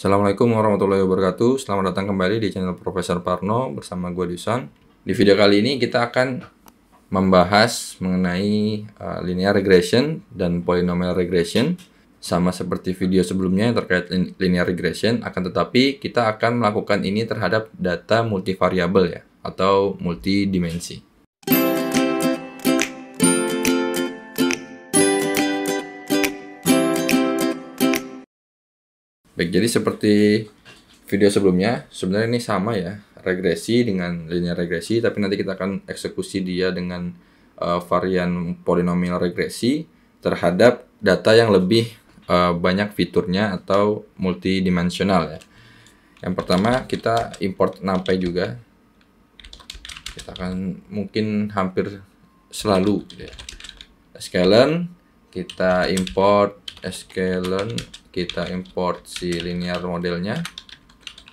Assalamualaikum warahmatullahi wabarakatuh. Selamat datang kembali di channel Profesor Parno bersama gue Dusan. Di video kali ini kita akan membahas mengenai linear regression dan polynomial regression. Sama seperti video sebelumnya yang terkait linear regression, akan tetapi kita akan melakukan ini terhadap data multivariabel ya, atau multidimensi. Baik, jadi seperti video sebelumnya, sebenarnya ini sama ya, regresi dengan linear regresi, tapi nanti kita akan eksekusi dia dengan varian polinomial regresi terhadap data yang lebih banyak fiturnya atau multidimensional ya. Yang pertama kita import NumPy juga. Kita akan mungkin hampir selalu ya. Sklearn, kita import sklearn, kita import si linear modelnya,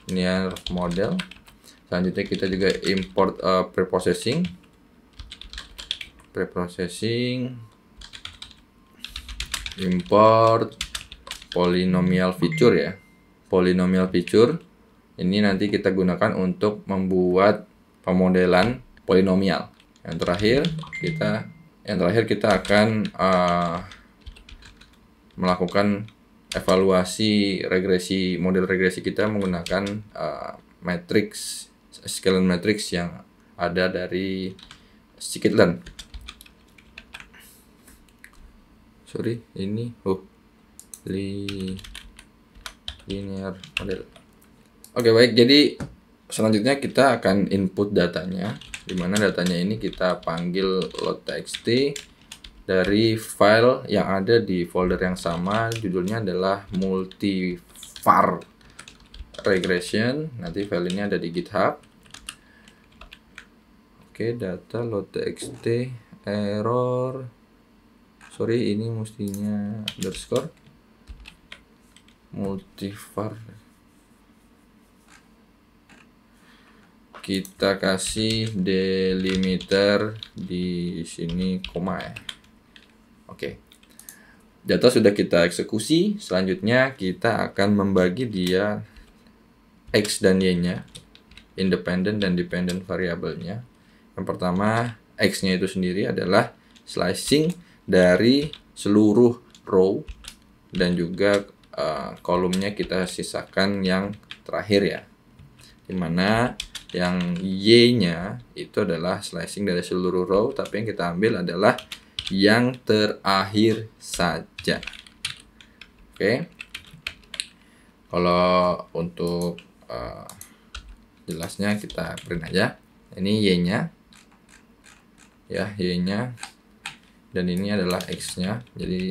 linear model. Selanjutnya kita juga import preprocessing, import polynomial feature ya. Polynomial feature ini nanti kita gunakan untuk membuat pemodelan polinomial. Yang terakhir kita akan melakukan evaluasi regresi, model regresi kita menggunakan matrix, Sklearn matrix yang ada dari scikit-learn. Sorry, ini linear model. Oke, baik. Jadi selanjutnya kita akan input datanya, di mana datanya ini kita panggil load.txt dari file yang ada di folder yang sama. Judulnya adalah multivar regression. Nanti file ini ada di GitHub. Oke, data load.txt error. Sorry, ini mestinya underscore multivar. Kita kasih delimiter di sini koma ya. Oke. Data sudah kita eksekusi. Selanjutnya kita akan membagi dia X dan Y-nya, independent dan dependent variabelnya. Yang pertama, X-nya itu sendiri adalah slicing dari seluruh row dan juga kolomnya kita sisakan yang terakhir ya. Dimana yang Y-nya itu adalah slicing dari seluruh row, tapi yang kita ambil adalah yang terakhir saja. Oke. Kalau untuk jelasnya kita print aja. Ini Y-nya. Ya, Y-nya. Dan ini adalah X-nya. Jadi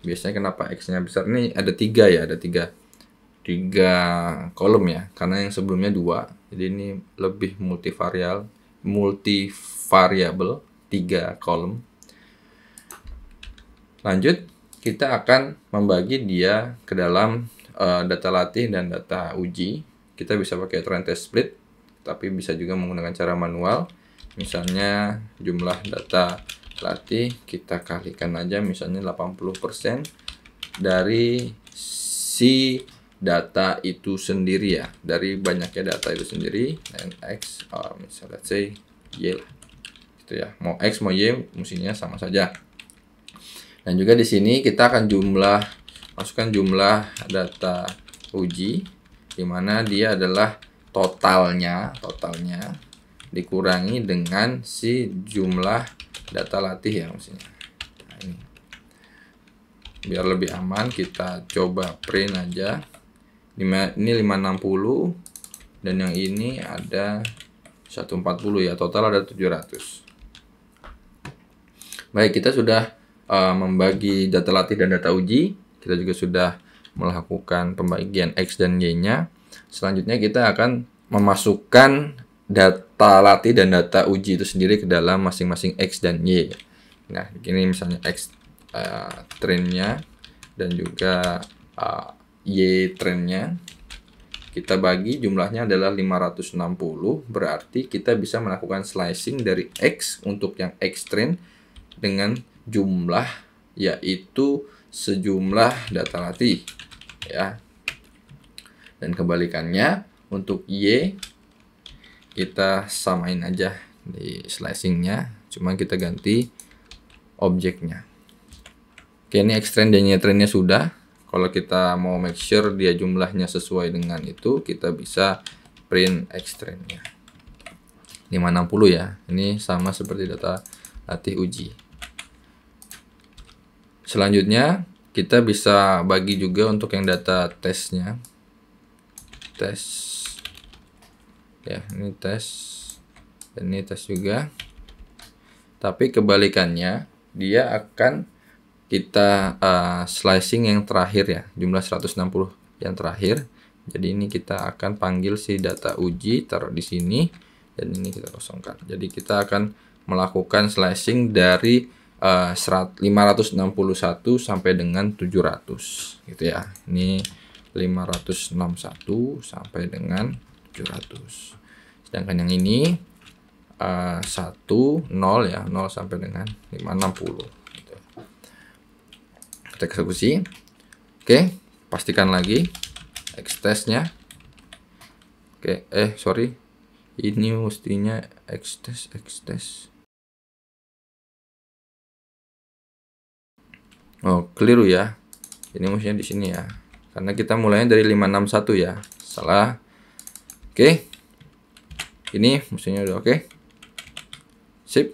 biasanya kenapa X-nya besar? Ini ada 3 ya, ada 3 kolom ya, karena yang sebelumnya 2. Jadi ini lebih multivariabel 3 kolom. Lanjut, kita akan membagi dia ke dalam data latih dan data uji. Kita bisa pakai trend test split, tapi bisa juga menggunakan cara manual. Misalnya jumlah data latih kita kalikan aja misalnya 80% dari si data itu sendiri ya, dari banyaknya data itu sendiri. Dan X, misalnya let's say Y lah, gitu ya. Mau X mau Y mestinya sama saja. Dan juga di sini kita akan masukkan jumlah data uji, di mana dia adalah totalnya dikurangi dengan si jumlah data latih ya mestinya. Nah, ini biar lebih aman kita coba print aja. Ini 560 dan yang ini ada 140 ya, total ada 700. Baik, kita sudah membagi data latih dan data uji. Kita juga sudah melakukan pembagian X dan Y-nya. Selanjutnya kita akan memasukkan data latih dan data uji itu sendiri ke dalam masing-masing X dan Y. Nah, ini misalnya X trendnya dan juga Y trendnya. Kita bagi jumlahnya adalah 560, berarti kita bisa melakukan slicing dari X untuk yang X trend dengan jumlah yaitu sejumlah data latih ya. Dan kebalikannya untuk Y kita samain aja di slicingnya, cuma kita ganti objeknya. Oke, ini extend dan Y-trainnya sudah. Kalau kita mau make sure dia jumlahnya sesuai dengan itu, kita bisa print extendnya 560 ya. Ini sama seperti data latih uji. Selanjutnya kita bisa bagi juga untuk yang data tesnya. Tes ya, ini tes dan ini tes juga, tapi kebalikannya dia akan kita slicing yang terakhir ya, jumlah 160 yang terakhir. Jadi ini kita akan panggil si data uji, taruh di sini, dan ini kita kosongkan. Jadi kita akan melakukan slicing dari 561 sampai dengan 700 gitu ya. Ini 561 sampai dengan 700. Sedangkan yang ini 1 0 ya, 0 sampai dengan 560 gitu. Kita eksekusi. Oke, pastikan lagi X-test-nya. Oke, sorry. Ini mestinya X-test. Oh, keliru ya. Ini mestinya di sini ya. Karena kita mulainya dari 561 ya. Salah. Oke. Ini mestinya udah oke. Sip.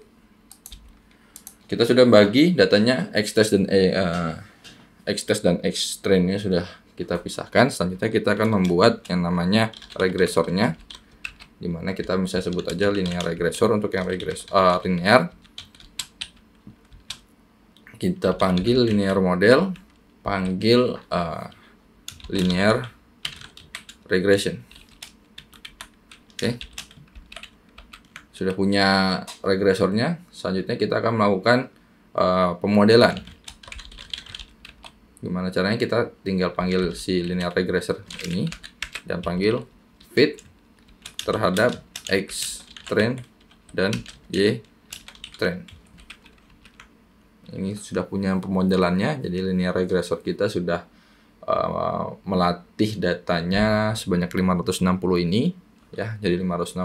Kita sudah bagi datanya X-test dan X-train-nya sudah kita pisahkan. Selanjutnya kita akan membuat yang namanya regresornya, dimana kita bisa sebut aja linear regresor. Untuk yang linear, kita panggil linear model, panggil linear regression. Oke. Sudah punya regresornya, selanjutnya kita akan melakukan pemodelan. Gimana caranya? Kita tinggal panggil si linear regressor ini dan panggil fit terhadap X train dan Y train. Ini sudah punya pemodelannya, jadi linear regressor kita sudah melatih datanya sebanyak 560 ini ya. Jadi 560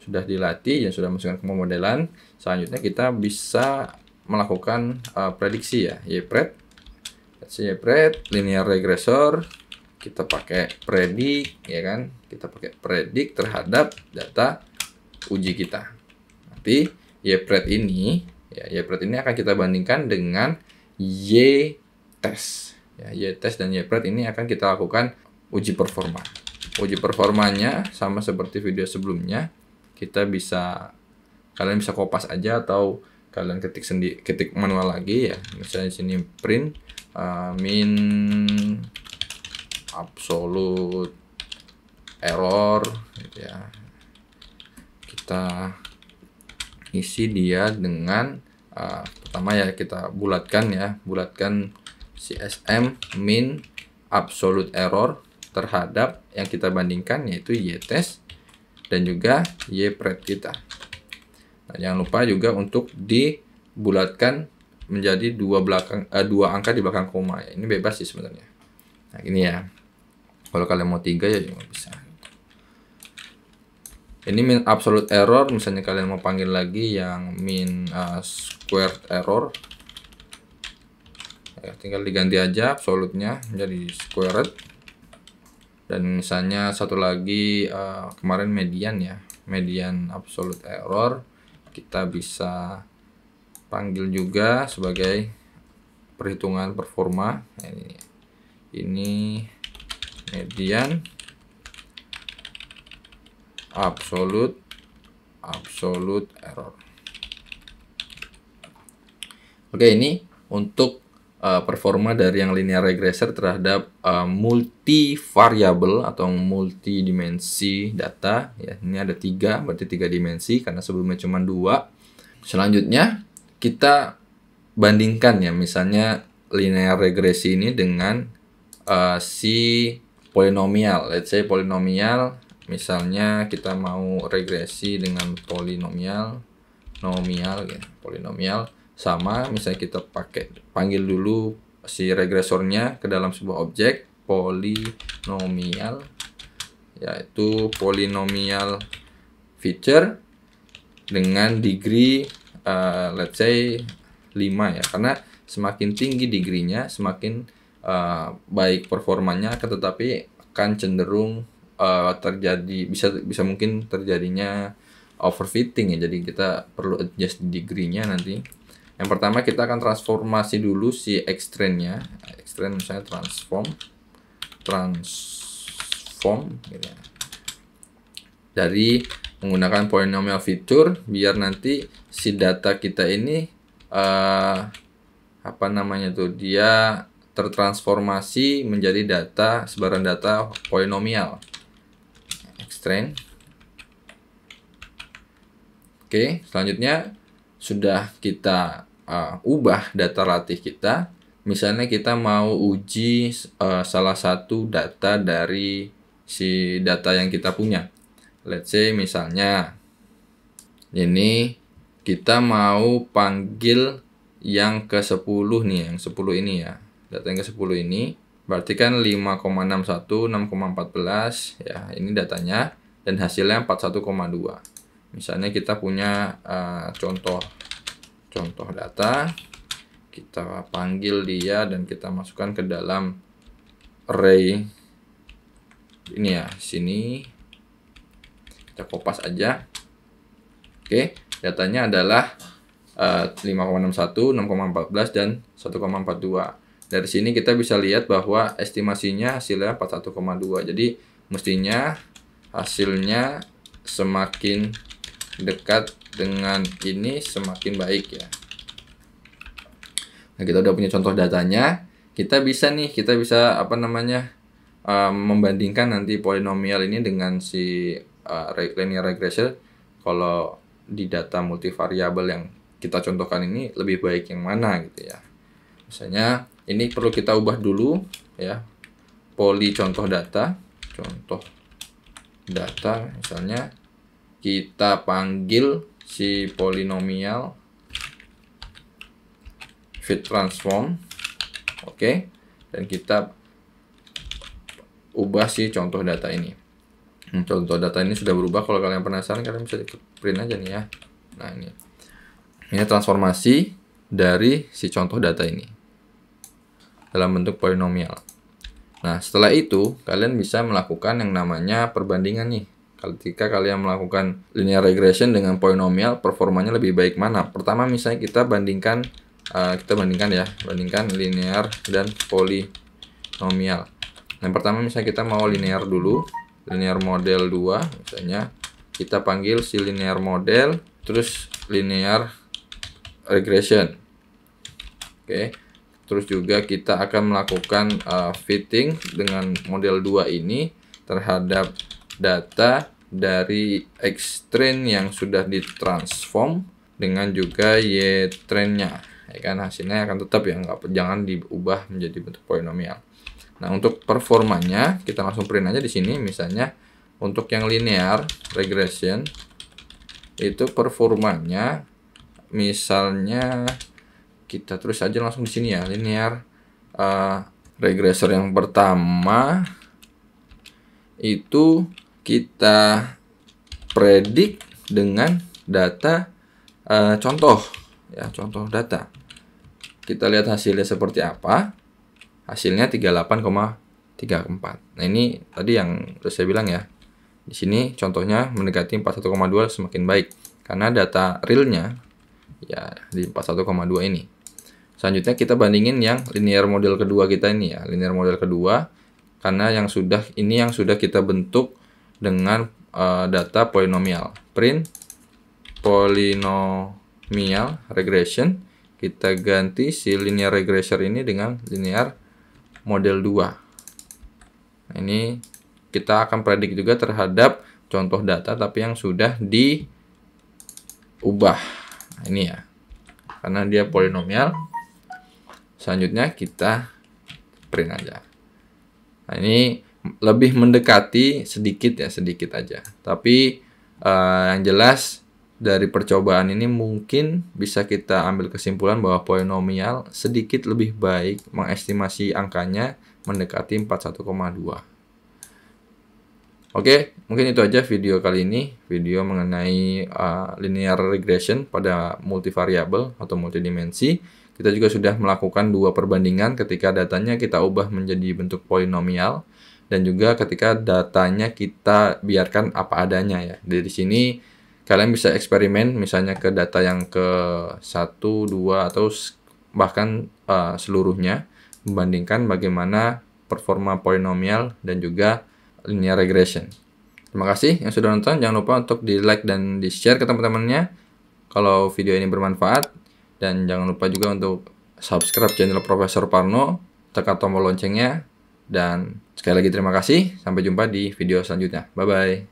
sudah dilatih dan sudah masukkan ke pemodelan. Selanjutnya kita bisa melakukan prediksi ya, Y-pred. Y-pred linear regressor, kita pakai predik ya kan, kita pakai predik terhadap data uji kita. Nanti Y-pred ini akan kita bandingkan dengan Y-test ya. Y-test dan Y-pred ini akan kita lakukan uji performa. Uji performanya sama seperti video sebelumnya. Kalian bisa kopas aja atau kalian ketik manual lagi ya. Misalnya di sini print min absolute error gitu ya. Kita isi dia dengan pertama ya, kita bulatkan CSM min absolute error terhadap yang kita bandingkan, yaitu Y-test dan juga Y-pred kita. Nah, jangan lupa juga untuk dibulatkan menjadi dua angka di belakang koma ya. Ini bebas sih sebenarnya. Nah, gini ya. Kalau kalian mau 3 ya juga bisa. Ini min absolute error, misalnya kalian mau panggil lagi yang min squared error. Ya, tinggal diganti aja absolute-nya menjadi squared. Dan misalnya satu lagi kemarin median ya, median absolute error, kita bisa panggil juga sebagai perhitungan performa. Nah, ini median absolute error. Oke, ini untuk performa dari yang linear regressor terhadap multivariable atau multidimensi data ya. Ini ada 3, berarti 3 dimensi karena sebelumnya cuma 2. Selanjutnya kita bandingkan ya, misalnya linear regresi ini dengan si polinomial. Let's say polinomial, misalnya kita mau regresi dengan polinomial ya, polinomial. Sama, misalnya kita panggil dulu si regresornya ke dalam sebuah objek, polinomial, yaitu polinomial feature dengan degree let's say 5 ya, karena semakin tinggi degree-nya semakin baik performanya, tetapi akan cenderung terjadi bisa mungkin terjadinya overfitting ya. Jadi kita perlu adjust degree-nya nanti. Yang pertama kita akan transformasi dulu si extrain-nya. Extrain misalnya transform gitu ya. Dari menggunakan polynomial feature biar nanti si data kita ini dia tertransformasi menjadi data sebaran data polinomial. Extrain. Oke, selanjutnya sudah kita ubah data latih kita. Misalnya kita mau uji salah satu data dari si data yang kita punya. Let's say misalnya ini kita mau panggil yang ke-10 nih, yang 10 ini ya. Data yang ke-10 ini berarti kan 5,61, 6,14 ya, ini datanya dan hasilnya 41,2. Misalnya kita punya contoh data, kita panggil dia dan kita masukkan ke dalam array ini ya, sini kita kopas aja. Oke, datanya adalah 5,61, 6,14 dan 1,42. Dari sini kita bisa lihat bahwa estimasinya hasilnya 41,2. Jadi mestinya hasilnya semakin dekat dengan ini semakin baik ya. Nah, kita udah punya contoh datanya. Kita bisa membandingkan nanti polinomial ini dengan si linear regression. Kalau di data multivariabel yang kita contohkan ini lebih baik yang mana gitu ya. Misalnya ini perlu kita ubah dulu ya, contoh data misalnya kita panggil si polinomial fit transform. Oke, dan kita ubah si contoh data ini. Contoh data ini sudah berubah. Kalau kalian penasaran, kalian bisa print aja nih ya. Nah, ini transformasi dari si contoh data ini dalam bentuk polinomial. Nah, setelah itu kalian bisa melakukan yang namanya perbandingan nih. Ketika kalian melakukan linear regression dengan polinomial, performanya lebih baik mana? Pertama misalnya kita bandingkan linear dan polinomial. Yang pertama misalnya kita mau linear dulu, linear model 2 misalnya. Kita panggil si linear model, terus linear regression. Oke. Terus juga kita akan melakukan fitting dengan model 2 ini terhadap data dari X-train yang sudah ditransform dengan juga Y-train-nya. Ya kan, hasilnya akan tetap ya, jangan diubah menjadi bentuk polinomial. Nah, untuk performanya kita langsung print aja di sini. Misalnya untuk yang linear regression itu performanya misalnya kita terus aja langsung di sini ya, linear regressor yang pertama itu kita predik dengan data contoh data. Kita lihat hasilnya seperti apa. Hasilnya 38,34. Nah, ini tadi yang udah saya bilang ya. Di sini contohnya mendekati 41,2 semakin baik karena data realnya ya di 41,2 ini. Selanjutnya kita bandingin yang linear model kedua kita ini ya, linear model kedua, karena yang sudah kita bentuk dengan data polinomial. Print polinomial regression, kita ganti si linear regressor ini dengan linear model 2. Nah, ini kita akan predik juga terhadap contoh data tapi yang sudah diubah. Nah, ini ya, karena dia polinomial. Selanjutnya kita print aja. Nah, ini lebih mendekati sedikit aja. Tapi yang jelas dari percobaan ini mungkin bisa kita ambil kesimpulan bahwa polinomial sedikit lebih baik mengestimasi angkanya mendekati 41,2. Oke, mungkin itu aja video kali ini, video mengenai linear regression pada multivariabel atau multidimensi. Kita juga sudah melakukan 2 perbandingan ketika datanya kita ubah menjadi bentuk polinomial dan juga ketika datanya kita biarkan apa adanya ya. Dari sini kalian bisa eksperimen misalnya ke data yang ke 1, 2 atau bahkan seluruhnya, membandingkan bagaimana performa polinomial dan juga linear regression. Terima kasih yang sudah nonton. Jangan lupa untuk di like dan di share ke teman-temannya kalau video ini bermanfaat. Dan jangan lupa juga untuk subscribe channel Profesor Parno, tekan tombol loncengnya. Dan sekali lagi terima kasih. Sampai jumpa di video selanjutnya. Bye-bye.